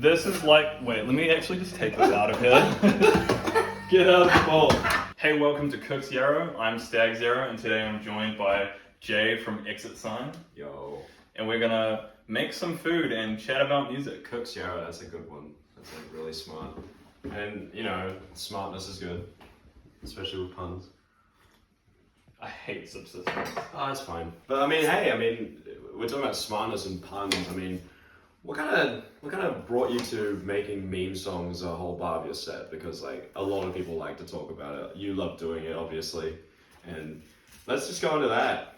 This is like, wait, let me actually just take this out of here. Get out of the bowl. Hey, welcome to Cook's Yarrow. I'm Stag Yarrow, and today I'm joined by Jay from Exit Sign. Yo. And we're gonna make some food and chat about music. Cook's Yarrow, that's a good one. That's like really smart. And, you know, smartness is good, especially with puns. I hate subsistence. Oh, that's fine. But I mean, hey, we're talking about smartness and puns. I mean, what kind of brought you to making meme songs a whole part of your set? Because like a lot of people like to talk about it. You love doing it, obviously. And let's just go into that.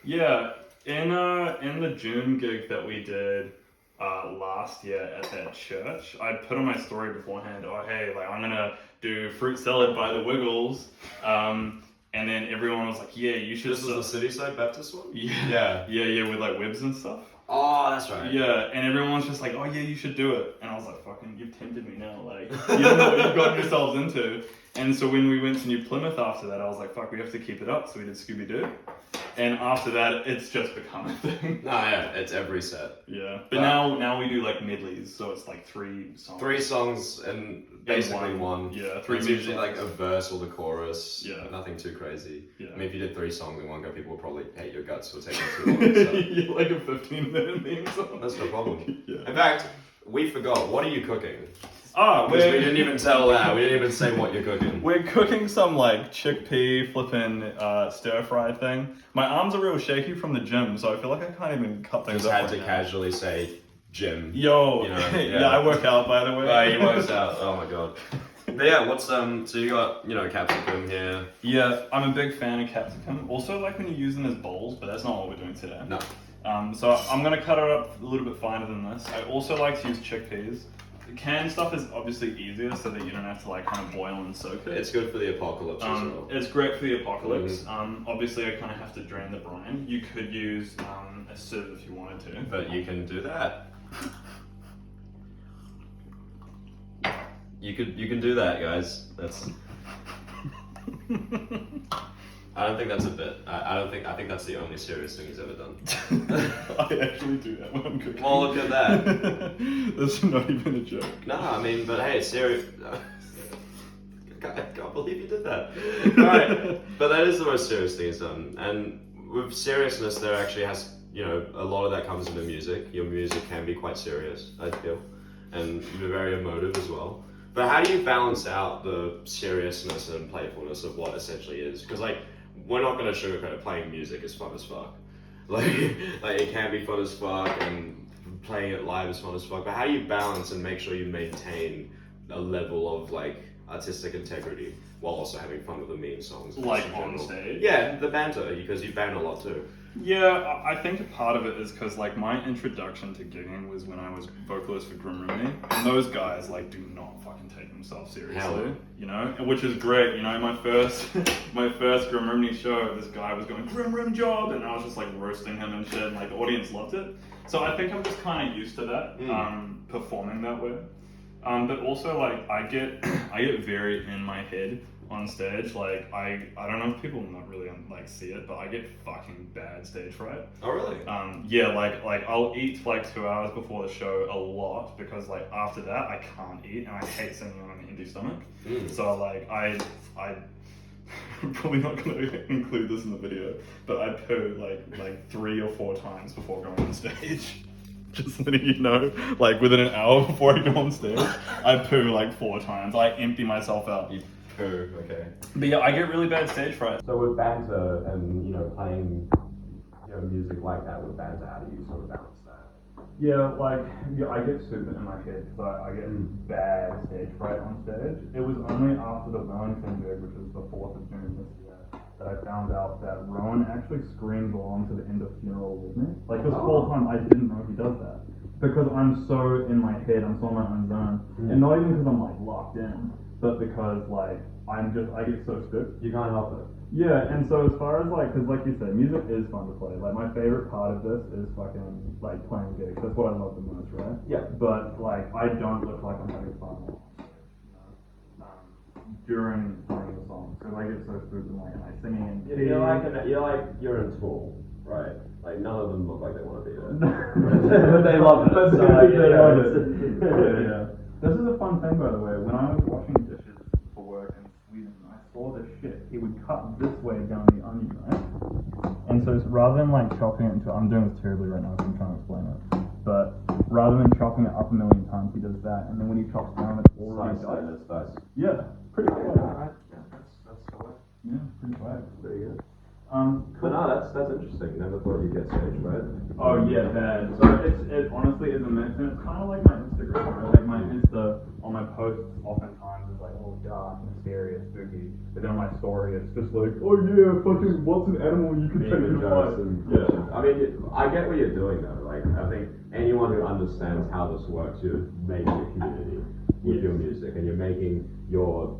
Yeah, in the June gig that we did last year at that church, I put on my story beforehand, oh hey, like I'm gonna do fruit salad by the Wiggles. And then everyone was like, yeah, you should. This is the Cityside Baptist one? Yeah, with like whibs and stuff. Oh, that's right. Yeah, and everyone was just like, oh yeah, you should do it. And I was like, fucking, you've tempted me now. Like, you don't know what you've gotten yourselves into. And so when we went to New Plymouth after that, I was like, fuck, we have to keep it up. So we did Scooby-Doo. And after that, it's just become a thing. No, yeah, it's every set. Yeah, but now we do like medleys, so it's like 3 songs. 3 songs and basically one. Yeah, 3 It's usually songs. like a verse or the chorus. Yeah. Nothing too crazy. Yeah. I mean, if you did 3 songs in one go, people would probably hate your guts for taking too long. So. Yeah, like a 15-minute meme song. That's no problem. Yeah. In fact, we forgot. What are you cooking? Because we didn't even tell that. We didn't even say what you're cooking. We're cooking some like chickpea flipping stir fry thing. My arms are real shaky from the gym, so I feel like I can't even cut things Just up had to right now. casually say gym. Yo, You know, yeah, I work out by the way. Oh, he works out. Oh my god. But yeah, what's so you got, you know, capsicum here. Yeah, I'm a big fan of capsicum. Also like when you use them as bowls, but that's not what we're doing today. No. So I'm gonna cut it up a little bit finer than this. I also like to use chickpeas. The canned stuff is obviously easier so that you don't have to like kind of boil and soak it. It's good for the apocalypse as well. It's great for the apocalypse. Obviously I kind of have to drain the brine. You could use a sieve if you wanted to. But you can do that. You can do that, guys. That's. I don't think that's a bit. I think that's the only serious thing he's ever done. I actually do that when I'm cooking. Well, look at that. That's not even a joke. No, I mean, but hey, serious. I can't believe you did that. Alright, but that is the most serious thing he's done. And with seriousness, there actually has, you know, a lot of that comes into music. Your music can be quite serious, I feel. And you're very emotive as well. But how do you balance out the seriousness and playfulness of what essentially is? Because, like, we're not going to sugarcoat it. Playing music is fun as fuck. Like it can be fun as fuck, and playing it live is fun as fuck. But how do you balance and make sure you maintain a level of like artistic integrity while also having fun with the meme songs? Like on stage? Yeah, the banter, because you band a lot too. Yeah, I think a part of it is because like my introduction to gigging was when I was vocalist for Grim Roomney, and those guys like do not fucking take themselves seriously. Hell. You know, which is great. You know, my first Grim Roomney show, this guy was going Grim Room job, and I was just like roasting him and shit, and like the audience loved it. So I think I'm just kind of used to that, performing that way. But also like I get very in my head on stage. Like I don't know if people not really like see it, but I get fucking bad stage fright. Oh really? Yeah, like I'll eat for like 2 hours before the show a lot, because like after that I can't eat, and I hate sitting on an empty stomach. So like I'm probably not going to include this in the video, but I poo like 3 or 4 times before going on stage. Just letting you know, like within an hour before I go on stage, I poo like 4 times. I empty myself out. You poo, okay. But yeah, I get really bad stage fright. So with banter and, you know, playing, you know, music like that with banter, how do you sort of balance that? Yeah, I get super in my head because I get bad stage fright on stage. It was only after the Wellington gig, which was the 4th of June this year, that I found out that Rowan actually screams along to the end of Funeral with me. Like this whole time I didn't know he does that. Because I'm so in my head, I'm so in my own zone. And not even because I'm like locked in, but because like I get so spooked. You can't help it. Yeah, and so as far as like, because like you said, music is fun to play. Like my favorite part of this is fucking like playing gigs. That's what I love the most, right? Yeah. But like I don't look like I'm having fun during playing the song, because I get so spooked and like am I singing in key? You're in Tool, right? Like none of them look like they want to be there. But they love it. But So, they yeah, love it's- it. Yeah. This is a fun thing, by the way. When I was washing dishes for work in Sweden, I saw this shit. He would cut this way down the onion, right? And so rather than like chopping it into, I'm doing this terribly right now, so I'm trying to explain it. But rather than chopping it up a million times, he does that, and then when he chops down, it's already diced. Nice. Yeah, pretty cool. That's cool. Yeah, pretty cool. Pretty good. Cool. But no, that's interesting. Never thought you'd get stage fright. Oh yeah, bad. So it honestly is a mix, and it's kind of like my Instagram, right? Like my Insta on my posts oftentimes is like, oh dark, mysterious, spooky. But then on my story, it's just like, oh yeah, fucking, what's an animal you can take to life? Yeah. I mean, I get what you're doing though. Like, I think anyone who understands how this works, you're making a community with your music, and you're making your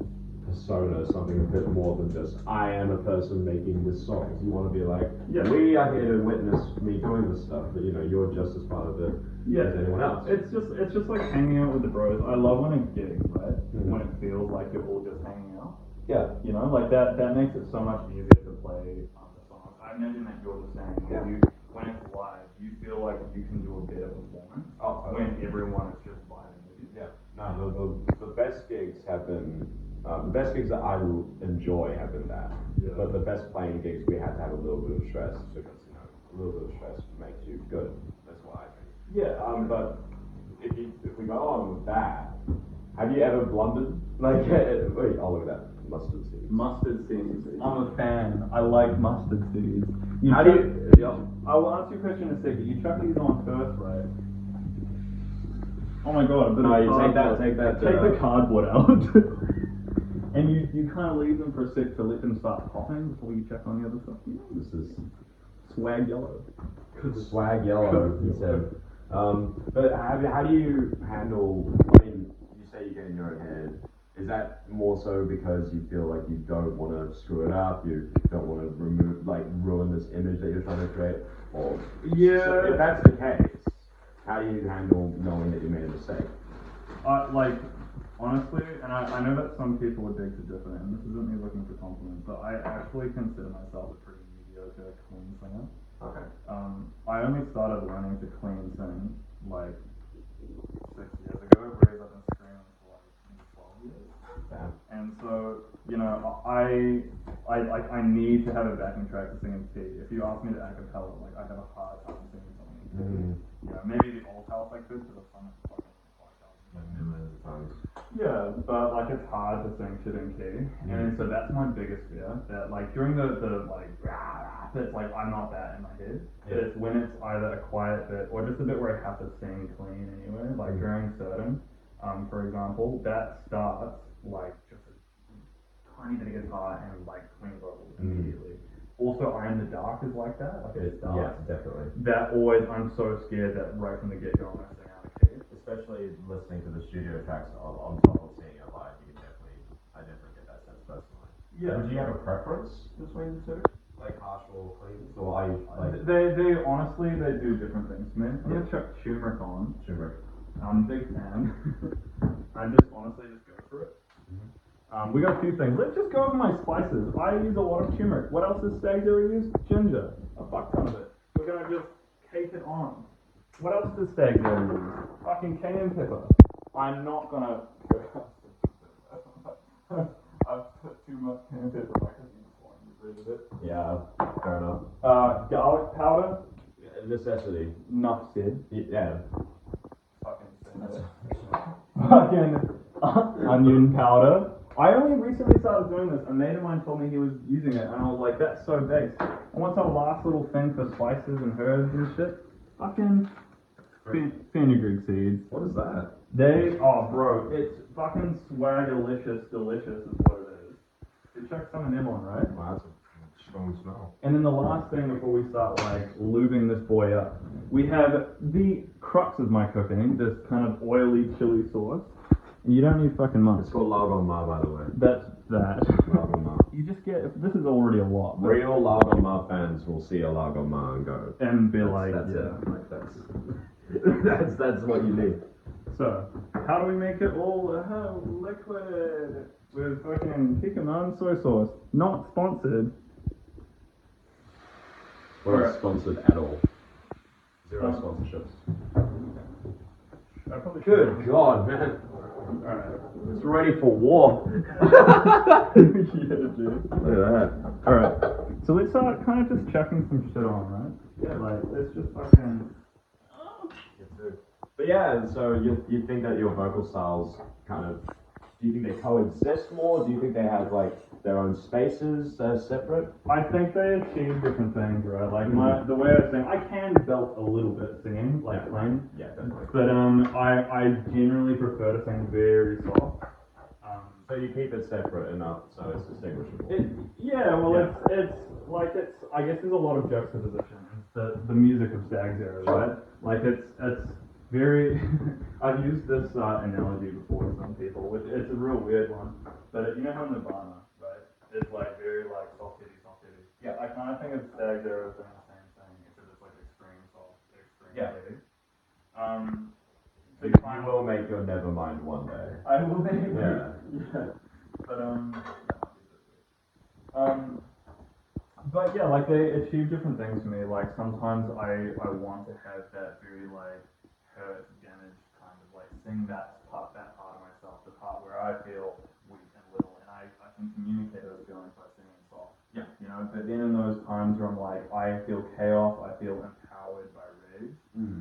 persona something a bit more than just I am a person making this song. You want to be like, we are here to witness me doing this stuff, but you know, you're just as part of it as anyone else. It's just like hanging out with the bros. I love when it's gig, right? When it feels like you're all just hanging out. Yeah. You know, like that makes it so much easier to play the songs. I imagine that you're the same. When it's live, you feel like you can do a bit of performance. When everyone is just vibing with you. Yeah. No, the best gigs have been. The best gigs that I enjoy have been that. Yeah. But the best playing gigs, we had to have a little bit of stress because, you know, a little bit of stress makes you good. That's what I think. Yeah, but if we go on with that, have you ever blundered? Like, wait, oh, look at that. Mustard seeds. Mustard seeds. I'm a fan. I like mustard seeds. How do you... Yeah. I will answer your question in a second. You chuck these on first, right? Oh my god, no, you take that. Take the cardboard out. And you kind of leave them for a sec to let them start popping before you check on the other stuff. This is swag yellow. Swag yellow, he said. But how do you handle, I mean, you say you get in your own head. Is that more so because you feel like you don't want to screw it up, you don't want to ruin this image that you're trying to create? Or so if that's the case, how do you handle knowing that you made a mistake? Honestly, and I know that some people would beg to differ, and this isn't me looking for compliments, but I actually consider myself a pretty mediocre clean singer. Okay. I only started learning to clean sing like 6 years ago, whereas I've been screaming for like 12 years. Damn. And so, you know, I need to have a backing track to sing in key. If you ask me to a cappella, like I have a hard time singing something in key. You know, maybe the old house I could, because I've sung it fucking millions of times. Yeah, but like it's hard to sing shit in key, and so that's my biggest fear. That like during the like, it's like I'm not that in my head. But it's when it's either a quiet bit or just a bit where I have to sing clean anyway. Like during certain, for example, that starts like just a tiny bit of guitar and like clean vocals immediately. Also, I Am the Dark is like that. Like it starts. Yeah, definitely. That always, I'm so scared that right from the get go I'm gonna sing out of key. Especially listening to the studio tracks on top of seeing it live, I definitely get that sense personally. Yeah. Would you have a preference between the two? Like harsh or clean? Or are you like... They honestly, they do different things to me. I'm gonna chuck turmeric on. Turmeric. I'm a big fan. I just honestly just go for it. We got a few things. Let's just go over my spices. I use a lot of turmeric. What else does Stag do? Use ginger. A fuck ton of it. We're gonna just cake it on. What else does Stag use? Fucking cayenne pepper. I'm not gonna. I've put too much cayenne pepper in my cooking before and you've read it. Yeah, fair enough. Garlic powder. Necessity. Enough said. Yeah. Fucking onion powder. I only recently started doing this. A mate of mine told me he was using it, and I was like, that's so base. And what's our last little thing for spices and herbs and shit? Fucking fenugreek seeds. What is that? Bro, it's fucking swagalicious delicious is what it is. You chuck some of them on, right? Wow, that's a strong smell. And then the last thing before we start like lubing this boy up, we have the crux of my cooking, this kind of oily chili sauce. And you don't need fucking much. It's called Lagon Ma, by the way. That's that. Lagon Ma. You just get, this is already a lot. Real Lagon Ma fans will see a Lagon Ma and go. And be that's that's what you need. So, how do we make it all liquid? With fucking Kikkoman soy sauce. Not sponsored. We're not sponsored at all. Zero sponsorships. I probably Good God, man. Alright. It's ready for war. Yeah, dude. Look at that. Alright. So let's start kind of just checking some shit on, right? Yeah. Like, let's just fucking. But yeah, and so you think that your vocal styles kind of, do you think they coexist more? Do you think they have like their own spaces that are separate? I think they achieve different things, right? Like the way I sing, I can belt a little bit singing, like playing. Yeah, definitely. But I generally prefer to sing very soft. So you keep it separate enough so it's distinguishable. It's I guess there's a lot of juxtaposition. It's the music of Stag's era, right? Like it's very. I've used this analogy before to some people, which it's a real weird one. But you know how Nirvana, right? It's like very like soft hitty. Yeah. I kind of think of Stag's era as doing the same thing, except it's like extreme soft, extreme hitty. So You will make your Nevermind one day. I will make it. Yeah. But yeah, like they achieve different things for me. Like sometimes I want to have that very like hurt, damaged kind of like sing that part of myself, the part where I feel weak and little, and I can communicate those feelings by singing soft. Yeah. You know, but then in those times where I'm like, I feel chaos, I feel empowered by rage,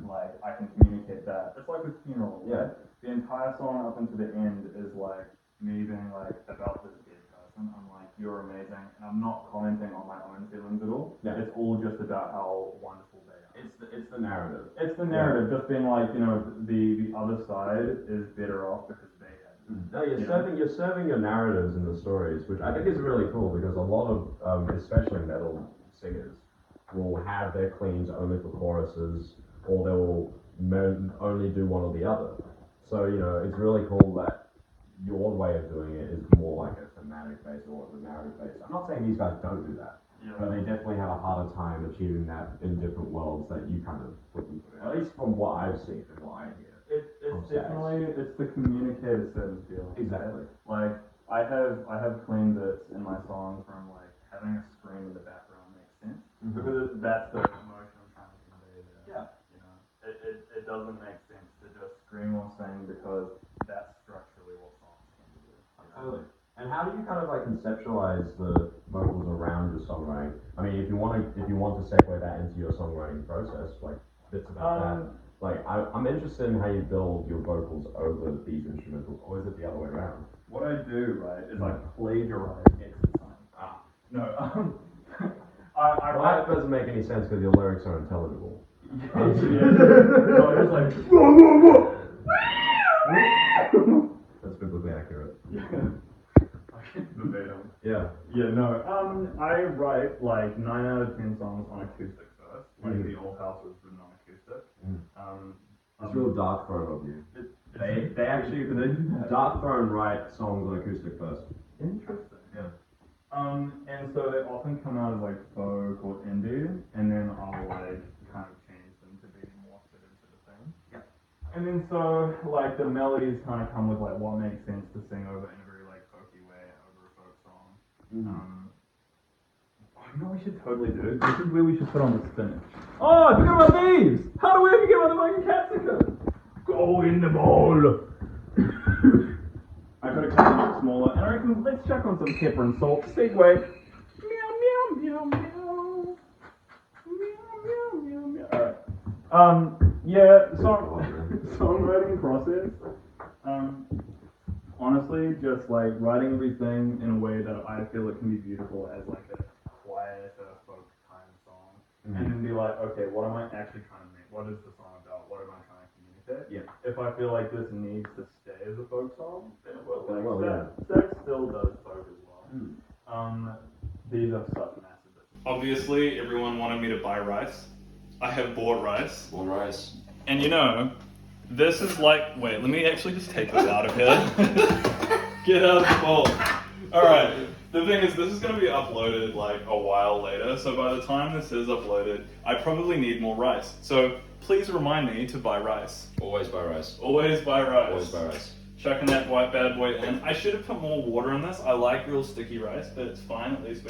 like I can communicate that. It's like with funeral, right? The entire song up until the end is like me being like about this dead person. I'm like, you're amazing, and I'm not commenting on my own feelings at all. Yeah. It's all just about how wonderful they are. It's the narrative. It's the narrative, just being like, you know, the other side is better off because they had. No, you're serving your narratives in the stories, which I think is really cool because a lot of, especially metal singers, will have their cleans only for choruses, or they will only do one or the other. So, you know, it's really cool that your way of doing it is more like a thematic base or a narrative base. I'm not saying these guys don't do that, but they definitely have a harder time achieving that in different worlds that you kind of put them through. At least from what I've seen and what I hear. It's definitely, it's the communicator certain feeling. Exactly. Like, I have clean bits in my song from like having a scream in the background makes sense. Because that's the emotion I'm trying to convey there. Yeah. You know, it doesn't make sense to just scream or sing because that's structurally what songs can do. Totally. And how do you kind of like conceptualize the vocals around your songwriting? I mean, if you want to segue that into your songwriting process, like bits about that. Like, I'm interested in how you build your vocals over these instrumentals, or is it the other way around? What I do, right, is I plagiarize exercise. No, Well, that doesn't make any sense because your lyrics are intelligible. No, it's like whoa. That's biblically accurate. Verbatim. Yeah. Yeah, no. I write like 9 out of 10 songs on acoustic first. Like the old house was written on acoustic. It's real Dark Throne of you. They actually do that. Dark Throne write songs on acoustic first. Interesting. Yeah. And so they often come out as like folk or indie, and then I'll like kind of change them to be more fit into the thing. Yeah. And then so like the melodies kind of come with like what makes sense to sing over in a very like folky way over a folk song. You know what we should totally do? This is where we should put on the spinach. Oh, I forgot about these! How do we ever get about the fucking capsicum? Go in the bowl! I got to cut it up smaller, and I reckon let's check on some pepper and salt. Segway. Meow, meow, meow, meow. Meow, meow, meow, meow. Alright. Yeah, songwriting process. Honestly, just like writing everything in a way that I feel it can be beautiful as like a quieter folk kind of song. And then be like, okay, what am I actually trying to make? What is the song about? What am I trying to communicate? Yeah. If I feel like this needs to stay as a folk song, then it will. Well, Stag still does folk as well. These are such massive bits. Obviously, everyone wanted me to buy rice. I have bought rice. More rice. And you know, this is like, wait, let me actually just take this out of here. Get out of the bowl. Alright, the thing is, this is going to be uploaded like a while later, so by the time this is uploaded, I probably need more rice. So please remind me to buy rice. Always buy rice. Always buy rice. Always buy rice. Chucking that white bad boy in. I should have put more water in this. I like real sticky rice, but it's fine. At least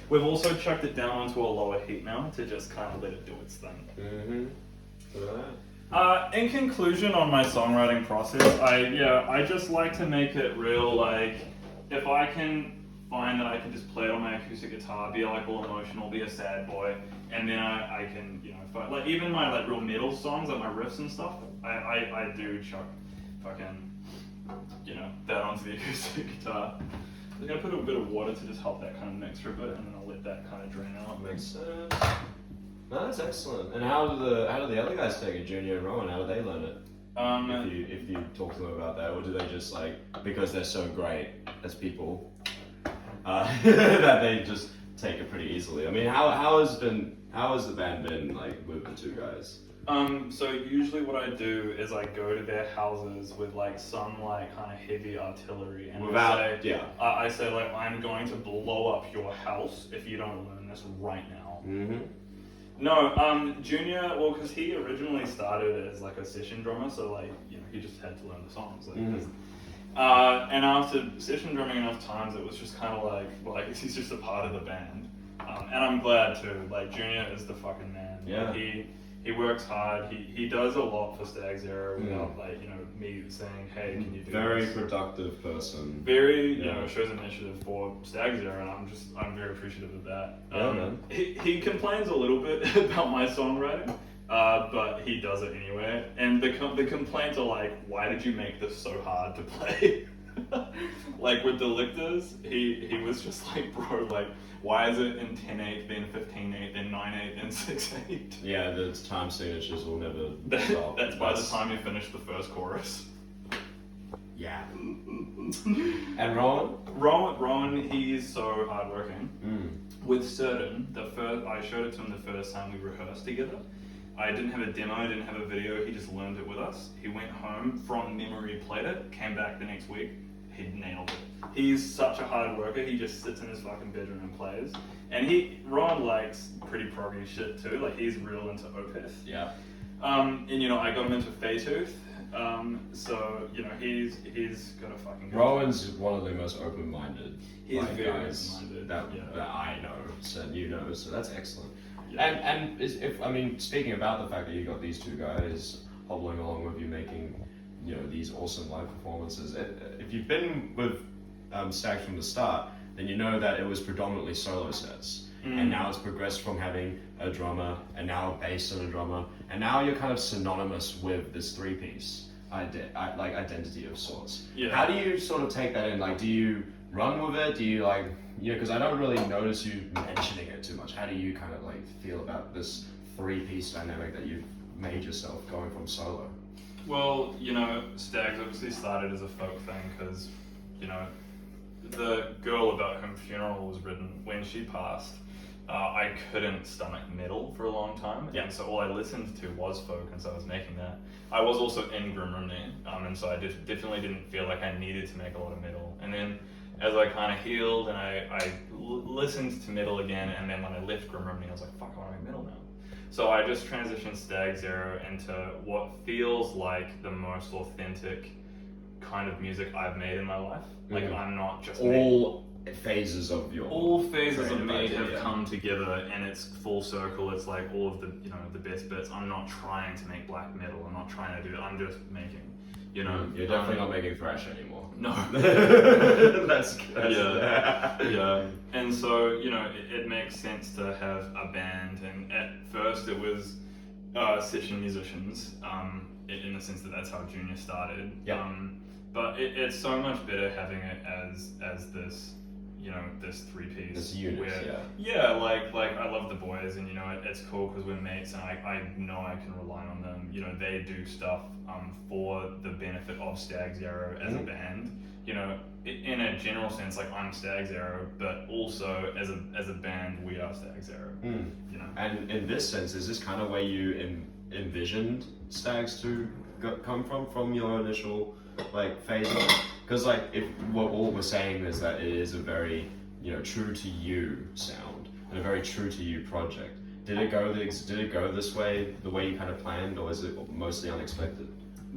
we've also chucked it down onto a lower heat now to just kind of let it do its thing. In conclusion on my songwriting process, I just like to make it real, like, if I can find that I can just play it on my acoustic guitar, be like all emotional, be a sad boy, and then I can, you know, like even my like real metal songs, like my riffs and stuff, I do chuck fucking, you know, that onto the acoustic guitar. I'm gonna put a bit of water to just help that kind of mix for a bit, and then I'll let that kind of drain out. Makes sense. No, that's excellent. And how do the other guys take it, Junior and Rowan? How do they learn it? If you talk to them about that, or do they just like, because they're so great as people, that they just take it pretty easily? I mean, how has the band been like with the two guys? So usually what I do is I go to their houses with like some like kind of heavy artillery, and I say like, I'm going to blow up your house if you don't learn this right now. Mm-hmm. No, Junior, well, because he originally started as like a session drummer, so like, you know, he just had to learn the songs. Like, and after session drumming enough times, it was just kind of like, well, I guess he's just a part of the band. And I'm glad too. Like, Junior is the fucking man. Yeah. He works hard. He does a lot for Stag's Yarrow without like, you know, me saying, hey, can you do Very this? productive person. Very, you know, shows initiative for Stag's Yarrow, and I'm very appreciative of that. Yeah, man. He complains a little bit about my songwriting, but he does it anyway. And the complaints are like, why did you make this so hard to play? Like with the lictors, he was just like, bro, like, why is it in 10/8, then 15/8, then 9/8, then 6/8? Yeah, the time signatures will never stop. That's by the time you finish the first chorus. Yeah. And Rowan? Rowan, he's so hardworking. With Certain, I showed it to him the first time we rehearsed together. I didn't have a demo, I didn't have a video, he just learned it with us. He went home, from memory played it, came back the next week, he nailed it. He's such a hard worker, he just sits in his fucking bedroom and plays. And Ron likes pretty proggy shit too, like he's real into Opeth. Yeah. And you know, I got him into Faytooth, so you know, he's got a fucking... Rowan's one of the most open-minded He's very guys open-minded, that I know, so you know, so that's excellent. Yeah. And speaking about the fact that you got these two guys hobbling along with you, making, you know, these awesome live performances. If you've been with Stag from the start, then you know that it was predominantly solo sets, and now it's progressed from having a drummer and now a bass and a drummer, and now you're kind of synonymous with this three-piece identity of sorts. Yeah. How do you sort of take that in? Like, do you run with it? Do you like, you know, because I don't really notice you mentioning it too much. How do you kind of like feel about this three-piece dynamic that you've made yourself going from solo? Well, you know, Stags obviously started as a folk thing because, you know, the girl about whom Funeral was written, when she passed, I couldn't stomach metal for a long time, and so all I listened to was folk, and so I was making that. I was also in Grim Remnant, and so I definitely didn't feel like I needed to make a lot of metal. And then as I kind of healed and I listened to metal again, and then when I left Grim Remnant, I was like, fuck, I want to make metal now. So I just transitioned Stag's Yarrow into what feels like the most authentic kind of music I've made in my life. Like, I'm not just all phases of your me have come together, and it's full circle. It's like all of the, you know, the best bits. I'm not trying to make black metal. I'm not trying to do it. I'm just making, you know. You're definitely not making thrash anymore. No. That's yeah. And so, you know, it makes sense to have a band, and at first it was session musicians, in the sense that that's how Junior started. But it's so much better having it as this, you know, this three-piece. This unit, like I love the boys, and you know, it's cool because we're mates, and I know I can rely on them. You know, they do stuff for the benefit of Stag's Yarrow as a band. You know, in a general sense, like I'm Stag's Yarrow, but also as a band, we are Stag's Yarrow. You know. And in this sense, is this kind of where you envisioned Stags to come from your initial like phase? Because like, if what all we're saying is that it is a very, you know, true to you sound and a very true to you project. Did it go this way, the way you kind of planned, or is it mostly unexpected?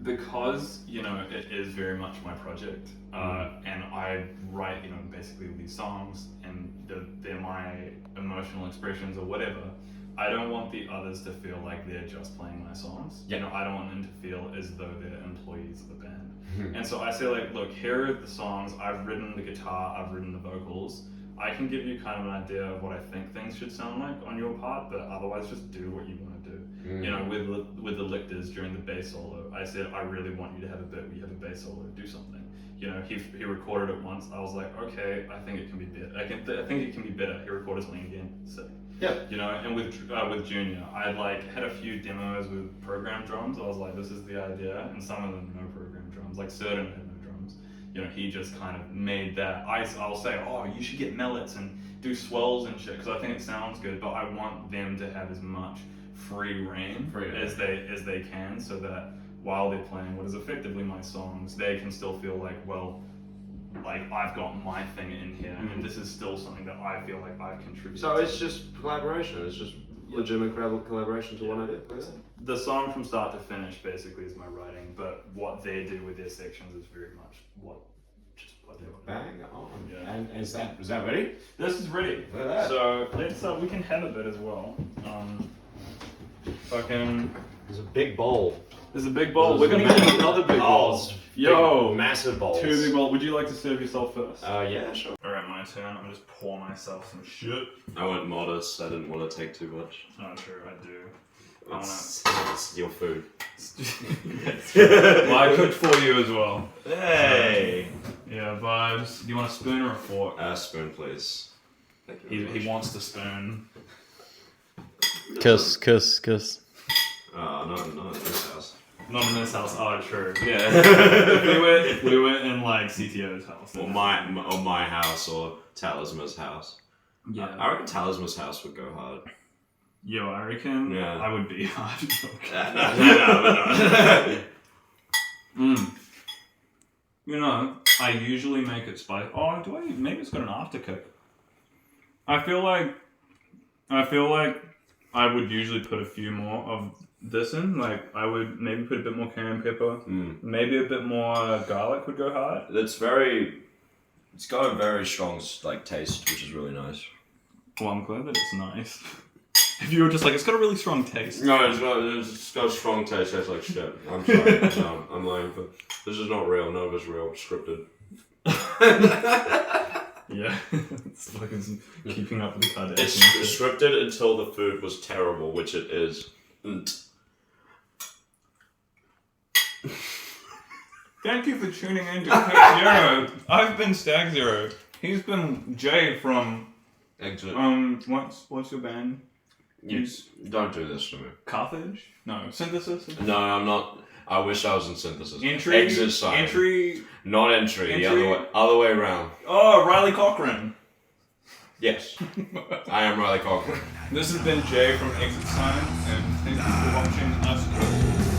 Because, you know, it is very much my project, and I write, you know, basically these songs, and they're my emotional expressions or whatever. I don't want the others to feel like they're just playing my songs. Yeah. You know, I don't want them to feel as though they're employees of the band. And so I say like, look, here are the songs. I've written the guitar. I've written the vocals. I can give you kind of an idea of what I think things should sound like on your part, but otherwise just do what you want to do. You know, with the lictors during the bass solo, I said, I really want you to have a bit where you have a bass solo, do something. You know, he recorded it once. I was like, okay, I think it can be better. I think it can be better. He recorded something again, sick. Yeah. You know, and with Junior, I like had a few demos with program drums. I was like, this is the idea, and some of them no program drums. Like Certain had no drums. You know, he just kind of made that. I'll say, oh, you should get mellets and do swells and shit, because I think it sounds good. But I want them to have as much free reign as they can, so that while they're playing what is effectively my songs, they can still feel like, well, like I've got my thing in here, and this is still something that I feel like I've contributed. So it's just collaboration. It's just legitimate collaboration to one idea. The song from start to finish basically is my writing, but what they do with their sections is very much what they want. Bang on. Yeah. And is that ready? This is ready. Look at that. So let's we can have a bit as well. There's a big bowl. There's a big bowl. We're We're gonna gonna get another big bowl. Yo, Big, massive bowls. 2 big bowls. Would you like to serve yourself first? Yeah, sure. Alright, my turn. I'm gonna just pour myself some shit. I went modest. I didn't want to take too much. Oh, true, I do. It's your food. Well, I cooked for you as well. Hey. Yeah, vibes. Do you want a spoon or a fork? Spoon, please. Thank you. He wants the spoon. Kiss. Not in this house. Not in this house. Oh, true. Yeah. if we were in like CTO's house. Or my house or Talisman's house. Yeah. I reckon Talisman's house would go hard. Yo, I reckon I would be hard. No. You know, I usually make it spicy. Oh, do I? Maybe it's got an afterkick. I feel like I would usually put a few more of this in. Like, I would maybe put a bit more cayenne pepper. Maybe a bit more garlic would go hard. It's got a very strong like taste, which is really nice. Well, I'm glad that it's nice. If you were just like, it's got a really strong taste. No, it's got a strong taste. Tastes like shit. I'm sorry. No, I'm lying. But this is not real. None of it's real. Scripted. Yeah, it's fucking keeping up with the Kardashians. It's scripted until the food was terrible, which it is. Thank you for tuning in to Yarrow. I've been Stag Zero. He's been Jay from Exit. what's your band? Don't do this to me. Carthage? No, Synthesis. No, I'm not. I wish I was in Synthesis. Entry. Exit side. Entry. Not entry. The Entry. other way around. Oh, Riley Cochran. Yes. I am Riley Cochran. This has been Jay from Exit Sign, and thank you for watching us cook.